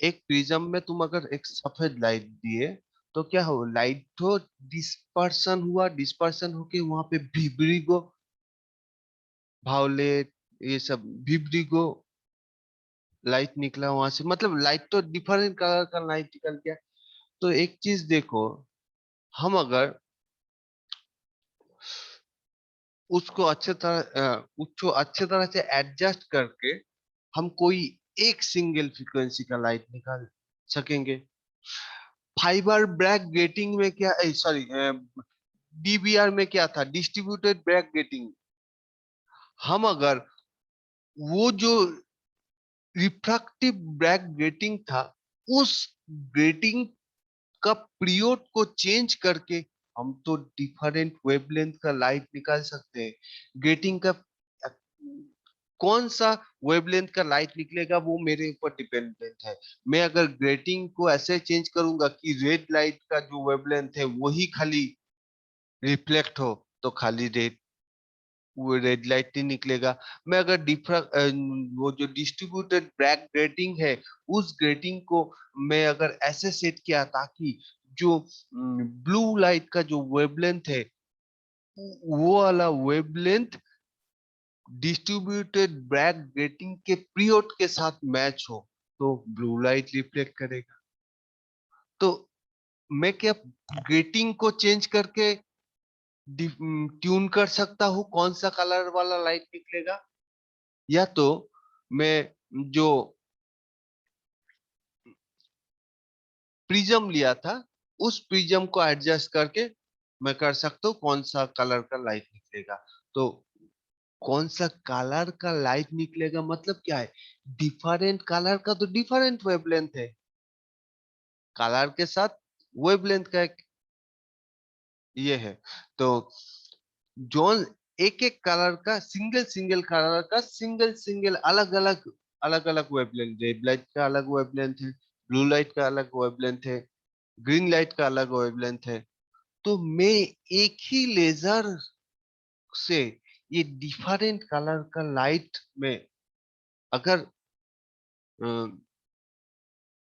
एक प्रिज्म में तुम अगर एक सफेद लाइट दिए तो क्या हो, लाइट तो डिस्पर्सन हुआ, डिस्पर्सन होके वहां पे विबरिगो, वायोलेट, ये सब विबरिगो लाइट निकला वहां से, मतलब लाइट तो डिफरेंट कलर का लाइट निकल गया। तो एक चीज देखो, हम अगर उसको अच्छे तरह से एडजस्ट करके हम कोई एक सिंगल फ्रीक्वेंसी का लाइट निकाल सकेंगे। फाइबर ब्रैक गेटिंग में क्या, सॉरी डीबीआर में क्या था, डिस्ट्रीब्यूटेड ब्रैक गेटिंग। हम अगर वो जो रिफ्रैक्टिव ब्रैक गेटिंग था उस ग्रेटिंग का पीरियड को चेंज करके हम तो डिफरेंट वेवलेंथ का लाइट निकाल सकते हैं। ग्रेटिंग का कौन सा वेवलेंथ का लाइट निकलेगा वो मेरे ऊपर डिपेंडेंट है। मैं अगर ग्रेटिंग को ऐसे चेंज करूंगा कि रेड लाइट का जो वेवलेंथ है वही खाली रिफ्लेक्ट हो तो खाली रेड, वो रेड लाइट नहीं निकलेगा। मैं अगर वो जो डिस्ट्रीब्यूटेड ब्रैक ग्रेटिंग है उस ग्रेटिंग को मैं अगर ऐसे सेट किया ताकि जो ब्लू लाइट का जो वेवलेंथ है वो वाला वेवलेंथ डिस्ट्रीब्यूटेड ब्रैक ग्रेटिंग के पीरियड के साथ मैच हो तो ब्लू लाइट रिफ्लेक्ट करेगा। तो मैं क्या ग्रेटिंग को चेंज करके ट्यून कर सकता हूँ कौन सा कलर वाला लाइट निकलेगा, या तो मैं जो प्रिज्म लिया था उस प्रिज्म को एडजस्ट करके मैं कर सकता हूँ कौन सा कलर का लाइट निकलेगा। तो कौन सा कलर का लाइट निकलेगा मतलब क्या है, डिफरेंट कलर का तो डिफरेंट वेवलेंथ है, कलर के साथ वेवलेंथ का एक ये है। तो जोन एक एक कलर का सिंगल सिंगल कलर का सिंगल सिंगल अलग अलग अलग अलग वेवलेंथ, रेड लाइट का अलग वेवलेंथ है, ब्लू लाइट का अलग वेवलेंथ है, ग्रीन लाइट का अलग वेवलेंथ है। तो मैं एक ही लेजर से ये डिफरेंट कलर का लाइट में अगर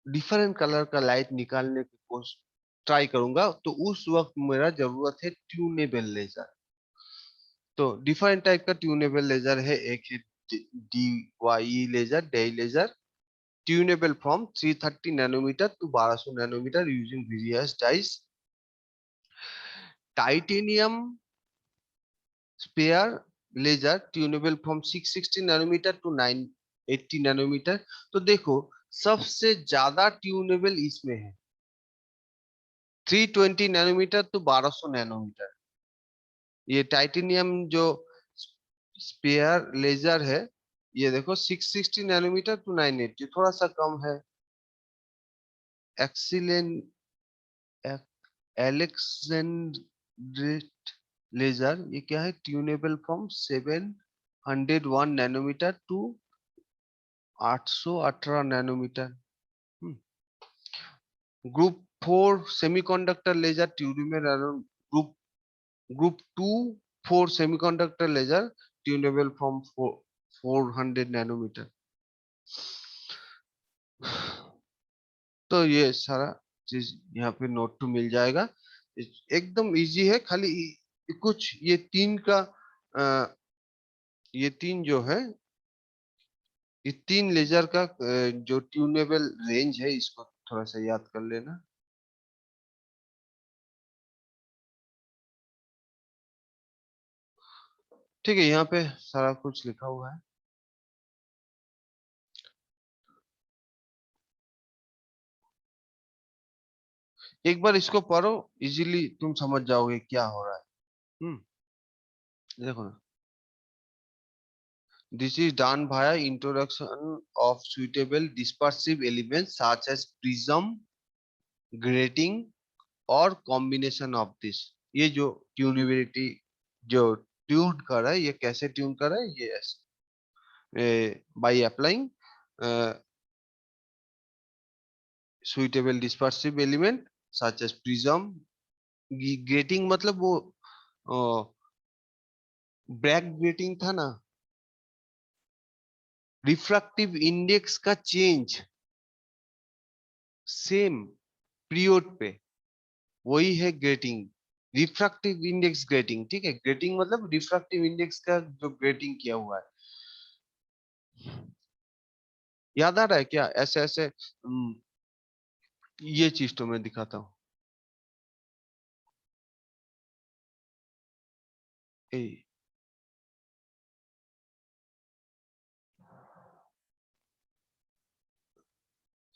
डिफरेंट कलर का लाइट निकालने की कोशिश ट्राई करूंगा तो उस वक्त मेरा जरूरत है ट्यूनेबल लेजर। तो डिफरेंट टाइप का ट्यूनेबल लेजर है, एक है D Y laser, dye laser tunable from 330 nanometer to 1200 nanometer using various dyes. Titanium sphere laser tunable from 660 nanometer to 980 nanometer। तो देखो सबसे ज्यादा ट्यूनेबल इसमें है 320 नैनोमीटर to 1200 नैनोमीटर। ये टाइटेनियम जो स्पेयर लेजर है ये देखो 660 नैनोमीटर टू 980, थोड़ा सा कम है। एक्सीलेंट एलेक्सेंड्रेट लेजर ये क्या है, tunable from 701 nanometre to 818 nanometre. Group 4 semiconductor laser tunable group group 2 4 semiconductor laser tunable from 400 nanometre. तो ये सारा चीज यहाँ पे नोट टू मिल जाएगा। एकदम इजी है, खाली कुछ ये तीन का ये तीन जो है, ये तीन लेजर का जो ट्यूनेबल रेंज है, इसको थोड़ा सा याद कर लेना। ठीक है, यहाँ पे सारा कुछ लिखा हुआ है। एक बार इसको पढ़ो, इजीली तुम समझ जाओगे क्या हो रहा है। देखो ना, this is done via introduction of suitable dispersive elements such as prism, grating और combination of this। ये जो ट्यूनेबिलिटी जो ट्यून कर रहा है, ये कैसे ट्यून कर रहा है, ये by applying suitable dispersive element such as prism, grating मतलब वो ब्रैक ग्रेटिंग था ना, रिफ्रैक्टिव इंडेक्स का चेंज सेम पीरियड पे, वही है ग्रेटिंग। रिफ्रैक्टिव इंडेक्स ग्रेटिंग, ठीक है, ग्रेटिंग मतलब रिफ्रैक्टिव इंडेक्स का जो ग्रेटिंग किया हुआ है। याद आ रहा है क्या? ऐसे ऐसे ये चीज तो मैं दिखाता हूँ।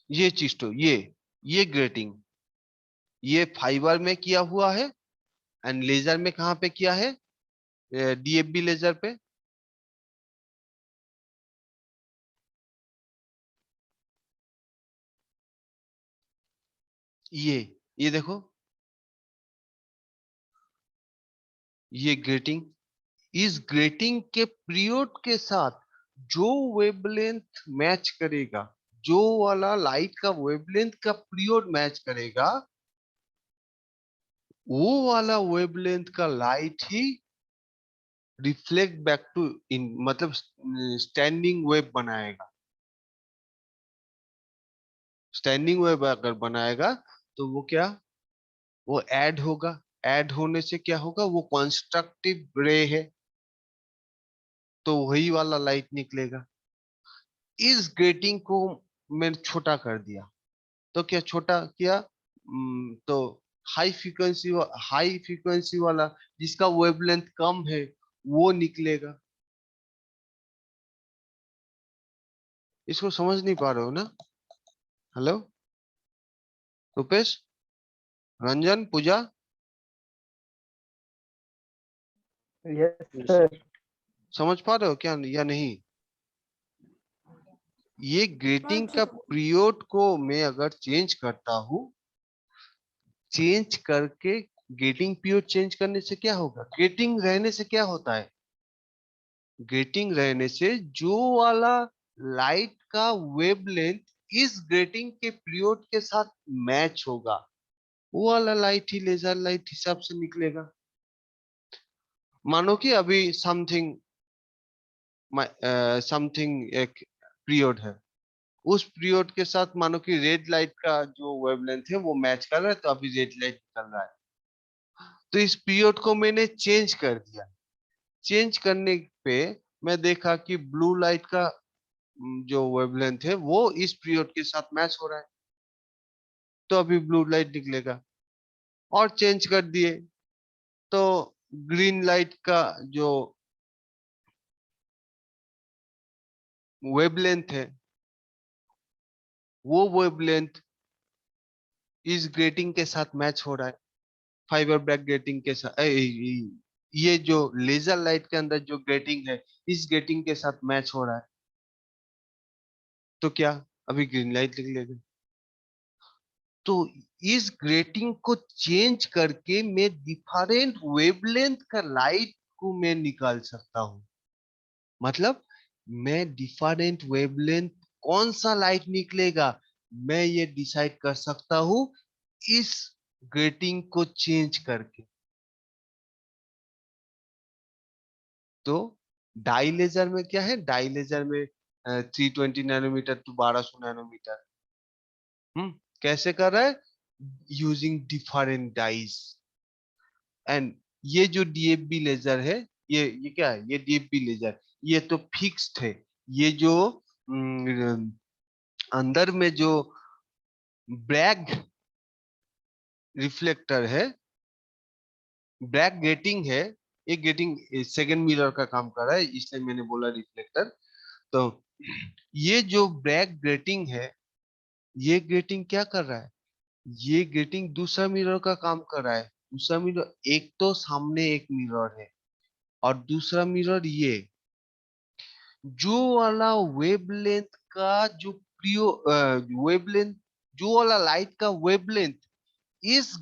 ये चीज तो ये ग्रेटिंग ये फाइबर में किया हुआ है, एंड लेजर में कहाँ पे किया है? डीएफबी लेजर पे। ये देखो, ये ग्रेटिंग, इस ग्रेटिंग के पीरियड के साथ जो वेवलेंथ मैच करेगा, जो वाला लाइट का वेवलेंथ का पीरियड मैच करेगा, वो वाला वेवलेंथ का लाइट ही रिफ्लेक्ट बैक टू इन, मतलब स्टैंडिंग वेव बनाएगा। स्टैंडिंग वेव अगर बनाएगा तो वो क्या, वो ऐड होगा। ऐड होने से क्या होगा, वो कंस्ट्रक्टिव रे है, तो वही वाला लाइट निकलेगा। इस ग्रेटिंग को मैंने छोटा कर दिया, तो क्या छोटा किया, तो हाई फ्रीक्वेंसी वाला जिसका वेवलेंथ कम है वो निकलेगा। इसको समझ नहीं पा रहे हो ना? हेलो रुपेश, रंजन, पूजा, यस सर। समझ पा रहे हो क्या या नहीं? ये ग्रेटिंग का पीरियड को मैं अगर चेंज करता हूँ, चेंज करके ग्रेटिंग पीरियड चेंज करने से क्या होगा, ग्रेटिंग रहने से क्या होता है, ग्रेटिंग रहने से जो वाला लाइट का वेवलेंथ इस ग्रेटिंग के पीरियड के साथ मैच होगा, वो वाला लाइट ही लेजर लाइट हिसाब से निकलेगा। मानो कि अभी समथिंग समथिंग एक पीरियड है, उस पीरियड के साथ मानो कि रेड लाइट का जो वेवलेंथ है वो मैच कर रहा है, तो अभी रेड लाइट निकल रहा है। तो इस पीरियड को मैंने चेंज कर दिया। चेंज करने पे मैं देखा कि ब्लू लाइट का जो वेवलेंथ है वो इस पीरियड के साथ मैच हो रहा है, तो अभी ब्लू लाइट निकलेगा। और चेंज कर दिए तो ग्रीन लाइट का जो वेवलेंथ है, वो वेवलेंथ इस ग्रेटिंग के साथ मैच हो रहा है, फाइबर ब्लैक ग्रेटिंग के साथ। ये जो लेजर लाइट के अंदर जो ग्रेटिंग है, इस ग्रेटिंग के साथ मैच हो रहा है, तो क्या अभी ग्रीन लाइट निकलेगा। तो इस ग्रेटिंग को चेंज करके मैं डिफरेंट वेवलेंथ का लाइट को मैं निकाल सकता हूं। मतलब मैं डिफरेंट वेवलेंथ कौन सा लाइट निकलेगा, मैं ये डिसाइड कर सकता हूं इस ग्रेटिंग को चेंज करके। तो डाई लेजर में क्या है, डाई लेजर में 320 नैनोमीटर टू 1200 नैनोमीटर। कैसे कर रहा है, यूजिंग डिफरेंट डाइज। एंड ये जो डीएफबी लेजर है, ये क्या है, ये डीएफबी लेजर, ये तो फिक्स्ड है। ये जो अंदर में जो ब्रैग रिफ्लेक्टर है, ब्रैक गेटिंग है, ये गेटिंग सेकंड मिरर का काम कर रहा है, इसलिए मैंने बोला रिफ्लेक्टर। तो ये जो ब्रैक ग्रेटिंग है, ये ग्रेटिंग क्या कर रहा है, ये ग्रेटिंग दूसरा मिरर का काम कर रहा है। दूसरा मिरर, एक तो सामने एक मिरर है और दूसरा मिरर ये जो वाला वेवलेंथ का जो प्रियो वेवलेंथ, जो वाला लाइट का वेवलेंथ इस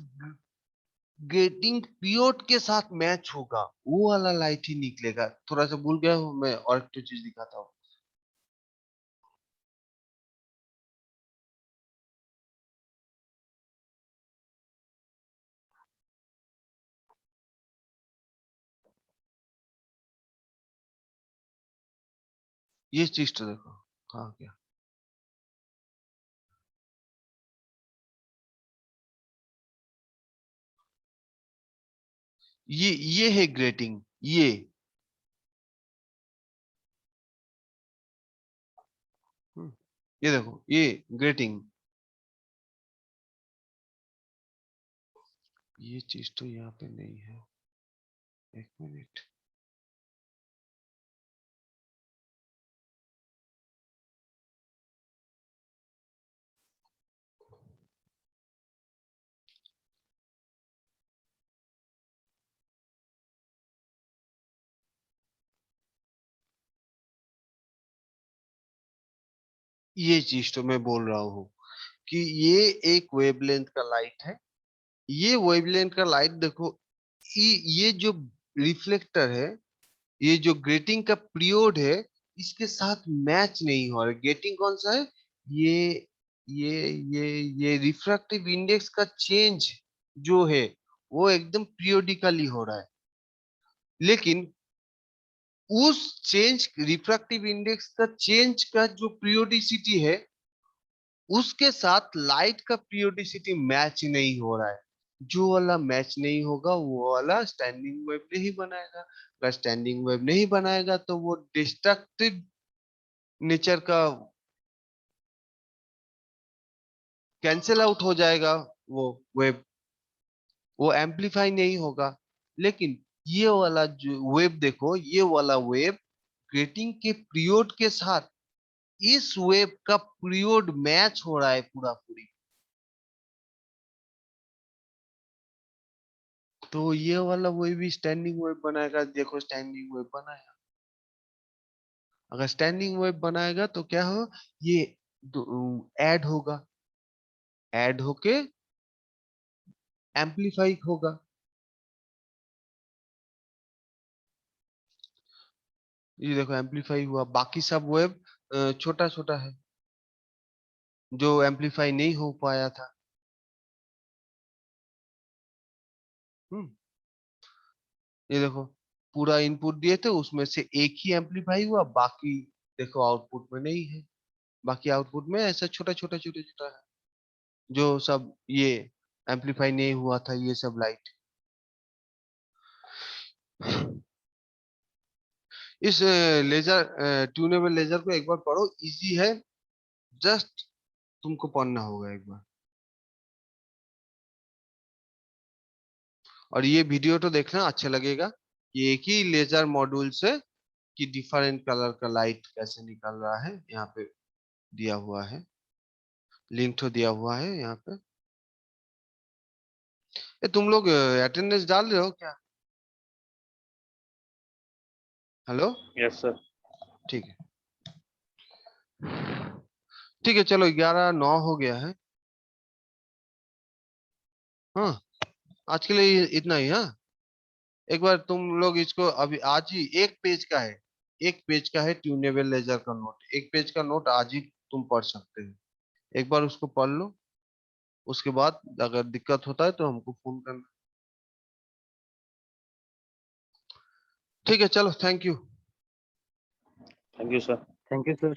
गेटिंग पीरियड के साथ मैच होगा, वो वाला लाइट ही निकलेगा। थोड़ा सा भूल गया हूँ मैं, और एक तो चीज दिखाता हूँ। ये चीज तो देखो कहाँ गया। ये है ग्रेटिंग, हम्म, ये देखो ये ग्रेटिंग। ये चीज तो यहाँ पे नहीं है, एक मिनट। ये चीज तो मैं बोल रहा हूँ कि ये एक वेवलेंथ का लाइट है। ये वेवलेंथ का लाइट देखो, ये जो रिफ्लेक्टर है, ये जो ग्रेटिंग का पीरियड है, इसके साथ मैच नहीं हो रहा। ग्रेटिंग कौन सा है, ये ये रिफ्रैक्टिव इंडेक्स का चेंज जो है वो एकदम पीरियोडिकली हो रहा है। लेकिन उस चेंज, रिफ्रैक्टिव इंडेक्स का चेंज का जो पीरियोडिसिटी है, उसके साथ लाइट का पीरियोडिसिटी मैच नहीं हो रहा है। जो वाला मैच नहीं होगा वो वाला स्टैंडिंग वेव नहीं बनाएगा। अगर स्टैंडिंग वेव नहीं बनाएगा तो वो डिस्ट्रक्टिव नेचर का कैंसिल आउट हो जाएगा। वो वेव, वो एम्पलीफाई नहीं होगा। लेकिन ये वाला जो वेव देखो, ये वाला वेव ग्रेटिंग के पीरियड के साथ इस वेव का पीरियड मैच हो रहा है पूरा पूरी। तो ये वाला वेव भी स्टैंडिंग वेव बनाएगा। देखो स्टैंडिंग वेव बनाया, अगर स्टैंडिंग वेव बनाएगा तो क्या हो, ये ऐड होगा, ऐड होके एम्पलीफाई होगा। ये देखो एम्पलीफाई हुआ, बाकी सब वेव छोटा छोटा है जो एम्पलीफाई नहीं हो पाया था। हम्म, ये देखो पूरा इनपुट दिए थे, उसमें से एक ही एम्पलीफाई हुआ, बाकी देखो आउटपुट में नहीं है। बाकी आउटपुट में ऐसा छोटा छोटा छोटा छोटा है, जो सब ये एम्पलीफाई नहीं हुआ था, ये सब लाइट। इस लेजर, ट्यूनेबल लेजर को एक बार पढ़ो, इजी है, जस्ट तुमको पढ़ना होगा एक बार। और ये वीडियो तो देखना अच्छा लगेगा, ये एक ही लेजर मॉड्यूल से कि डिफरेंट कलर का लाइट कैसे निकल रहा है, यहाँ पे दिया हुआ है, लिंक तो दिया हुआ है यहाँ पे। तुम लोग अटेंडेंस डाल रहे हो क्या? Hello, yes sir. ठीक है, ठीक है, चलो 11:09 हो गया है। हाँ, आज के लिए इतना ही। हाँ, एक बार तुम लोग इसको अभी आज ही, एक पेज का है, एक पेज का है ट्यूनेबल लेजर का नोट, एक पेज का नोट आज ही तुम पढ़ सकते हो। एक बार उसको पढ़ लो, उसके बाद अगर दिक्कत होता है तो हमको फोन करना। ठीक है, चलो, thank you. Thank you sir. Thank you sir.